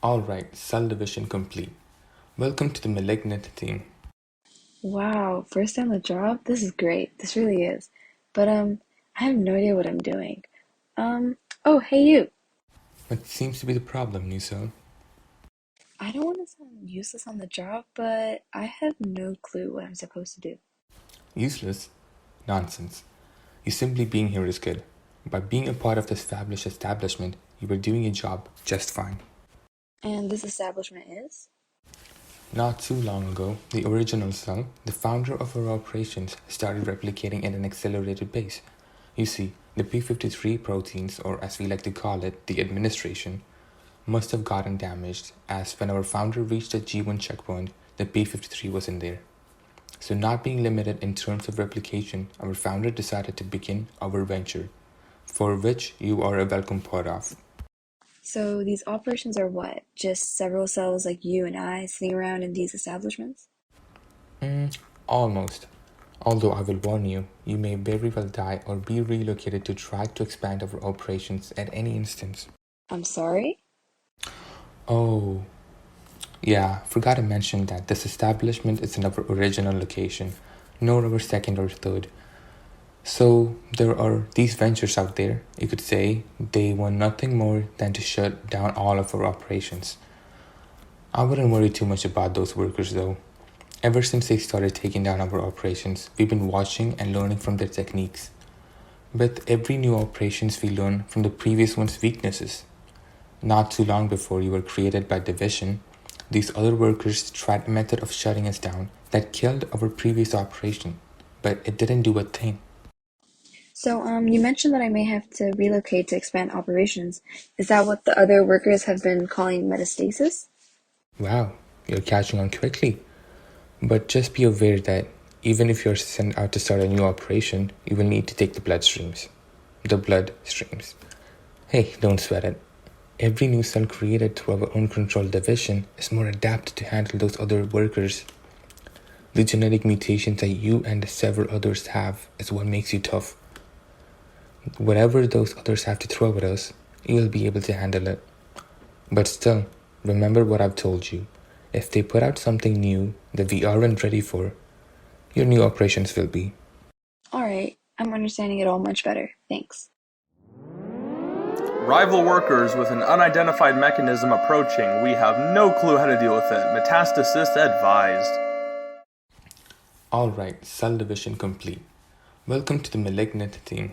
Alright, cell division complete. Welcome to the malignant team. Wow, first time on the job? This is great. This really is. But I have no idea what I'm doing. Um, oh, hey you. What seems to be the problem, new cell? I don't want to sound useless on the job, but I have no clue what I'm supposed to do. Useless? Nonsense. You simply being here is good. By being a part of the established establishment, you were doing your job just fine. And this establishment is? Not too long ago, the original cell, the founder of our operations, started replicating at an accelerated pace. You see, the P53 proteins, or as we like to call it, the administration, must have gotten damaged, as when our founder reached the G1 checkpoint, the P53 wasn't there. So, not being limited in terms of replication, our founder decided to begin our venture, for which you are a welcome part of. So these operations are what? Just several cells like you and I sitting around in these establishments? Almost. Although I will warn you, you may very well die or be relocated to try to expand our operations at any instance. I'm sorry? Oh, yeah, forgot to mention that this establishment is in our original location, not our second or third. So there are these ventures out there, you could say, they want nothing more than to shut down all of our operations. I wouldn't worry too much about those workers though. Ever since they started taking down our operations, we've been watching and learning from their techniques. With every new operations we learn from the previous one's weaknesses. Not too long before you were created by division, these other workers tried a method of shutting us down that killed our previous operation, but it didn't do a thing. So you mentioned that I may have to relocate to expand operations. Is that what the other workers have been calling metastasis? Wow, you're catching on quickly. But just be aware that even if you're sent out to start a new operation, you will need to take the bloodstreams. The blood streams. Hey, don't sweat it. Every new cell created through our own controlled division is more adapted to handle those other workers. The genetic mutations that you and several others have is what makes you tough. Whatever those others have to throw at us, you will be able to handle it. But still, remember what I've told you. If they put out something new that we aren't ready for, your new operations will be. Alright, I'm understanding it all much better. Thanks. Rival workers with an unidentified mechanism approaching. We have no clue how to deal with it. Metastasis advised. Alright, cell division complete. Welcome to the malignant team.